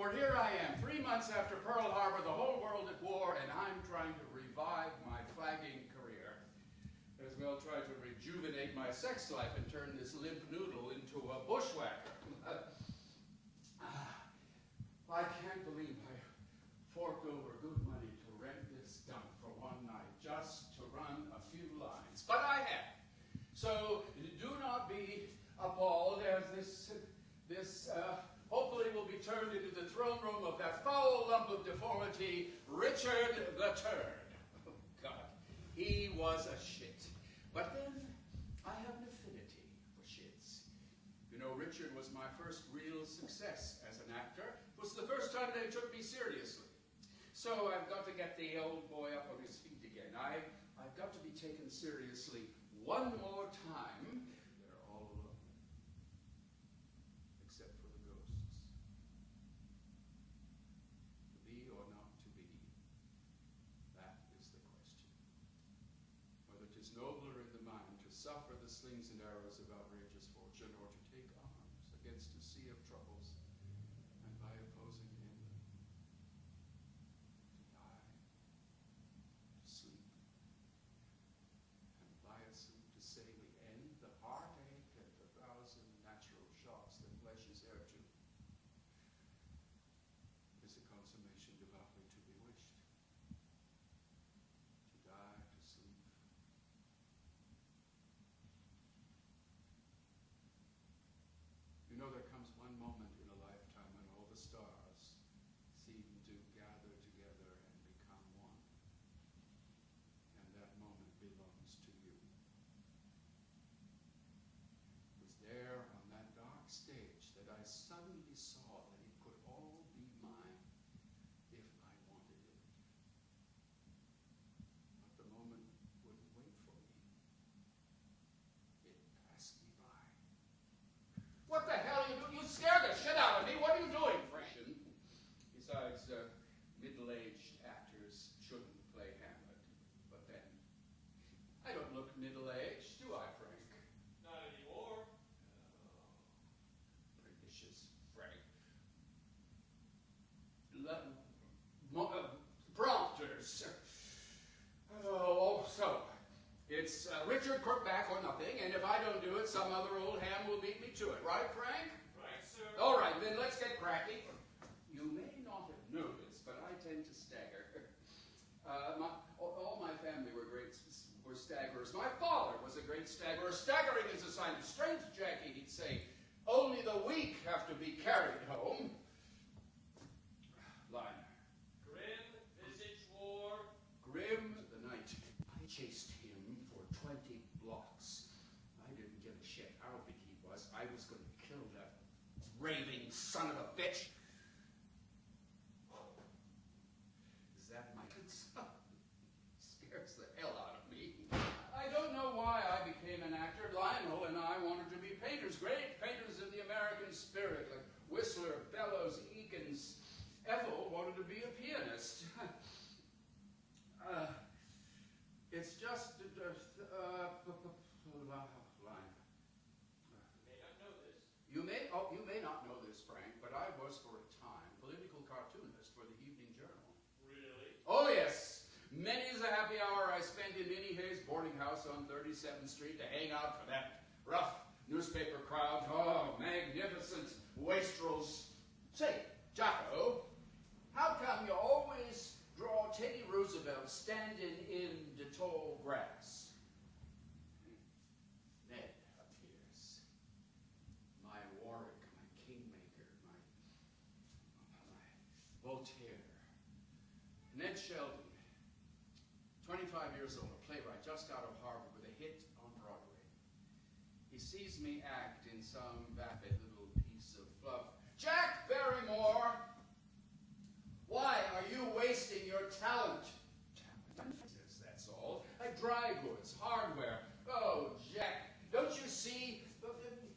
For here I am, 3 months after Pearl Harbor, the whole world at war, and I'm trying to revive my flagging career. As well try to rejuvenate my sex life and turn this limp noodle into a bushwhacker. I can't believe I forked over good money to rent this dump for one night, just to run a few lines. But I have. So do not be appalled as this hopefully will be turned into the throne room of that foul lump of deformity, Richard the Turd. Oh, God, he was a shit. But then I have an affinity for shits. You know, Richard was my first real success as an actor. It was the first time they took me seriously. So I've got to get the old boy up on his feet again. I've got to be taken seriously one more time. They're all alone. Except for the ghosts. To be or not to be, that is the question. Whether 'tis nobler in the mind to suffer the slings and arrows of outrageous fortune, or to take arms against a sea of troubles, and by opposing him, to die, to sleep, and by a sleep to say we end the heartache and the thousand natural shocks that flesh is heir to, is a consummation devoutly to be wished. To die, to sleep. You know, there comes one moment in a lifetime when all the stars seem to gather together and become one. And that moment belongs to you. It was there on that dark stage that I suddenly saw that it could all be mine if I wanted it. But the moment wouldn't wait for me. It passed me by. What the hell are you doing? You scared the shit out of me. What are you doing, Freshen? Besides, middle-aged actors shouldn't play Hamlet. But then, I don't look middle-aged, do I, Frank? Not anymore. Pernicious Frank. Prompters. Oh, so, it's Richard Crookback or nothing, and if I don't do it, some other old ham will beat me to it. Right, Frank? Right, sir. All right, then let's get cracking. You may not have noticed, but I tend to stagger. All my family were staggerers. My father was a great staggerer. Staggering is a sign of strength, Jackie, he'd say. Only the weak have to be carried home. Line. Grim visage war. Grim the night. I chased him for 20 blocks. I didn't give a shit how big he was. I was going to kill that raving son of a bitch. Is that my good son? Scares the hell out of me. I don't know why I became an actor. Lionel and I wanted to be painters, great painters of the American spirit, like Whistler, Bellows, Eakins. Ethel wanted to be a pianist. It's just line. You may not know this. You may not know this, Frank, but I was for a time political cartoonist for the Evening Journal. Really? Oh yes, many's a happy hour I spent in Minnie Hayes' boarding house on 37th Street to hang out for that rough newspaper crowd. Oh, magnificent wastrels. Say, Jocko, how come you always draw Teddy Roosevelt standing in the tall grass? Ned appears. My Warwick, my Kingmaker, my Voltaire. Ned Sheldon, 25 years old, a playwright just out of Harvard with a hit on Broadway. He sees me act in some vapid little piece of fluff. Jack Barrymore! Why are you wasting your talent? Talent? That's all. Like dry goods, hardware. Oh, Jack, don't you see?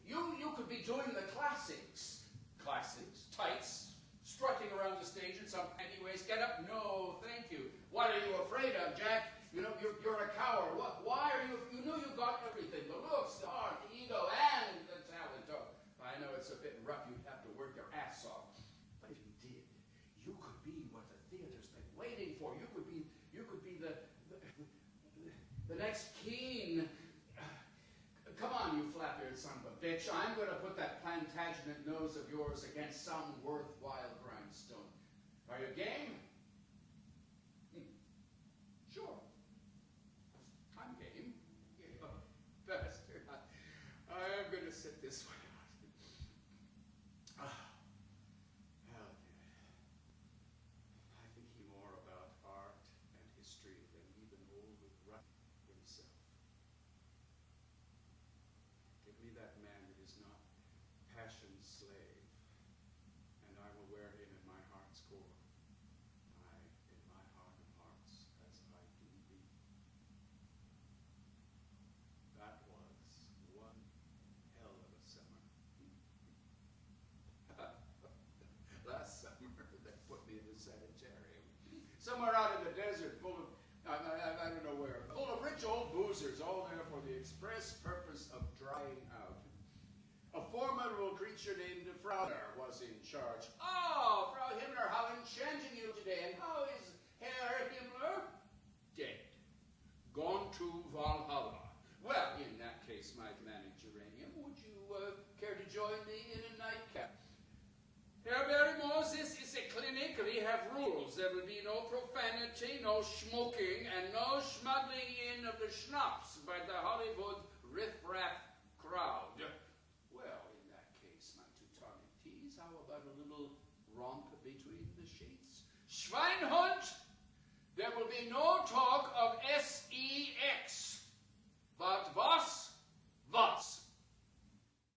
You could be doing the classics. Classics, tights, strutting around the stage in some pantywaist get up. No, thank you. What are you afraid of, Jack? You know, you're a coward. Why are you? You knew you got everything. The looks, the art, the ego, and the talent. Oh, I know it's a bit rough. You'd have to work your ass off. But if you did, next keen. Come on, you flap-eared son of a bitch. I'm going to put that Plantagenet nose of yours against some worthwhile grindstone. Are you game? Sure. I'm game. Oh, bastard. I am going to sit this one out. Hell, I think he more about art and history than even old Rutt himself. Give me that man that is not passion's slave, and I will wear him in my heart's core. Aye, in my heart of hearts, as I do thee. That was one hell of a summer. Last summer, they put me in the sanitarium. Somewhere out in the desert, full of, I don't know where, full of rich old boozers, all there for the express purpose of drying out. A formidable creature named Frau Himmler was in charge. Oh, Frau Himmler, how enchanting you today. And how is Herr Himmler? Dead. Gone to Valhalla. Well, in that case, my manic geranium, would you care to join me in a nightcap? Herr Barrymoore, this is a clinic. We have rules. There will be no profanity, no smoking, and no smuggling in of the schnapps by the Hollywood riff-raff crowd. Well, in that case, my Teutonic tease, how about a little romp between the sheets? Schweinhund! There will be no talk of S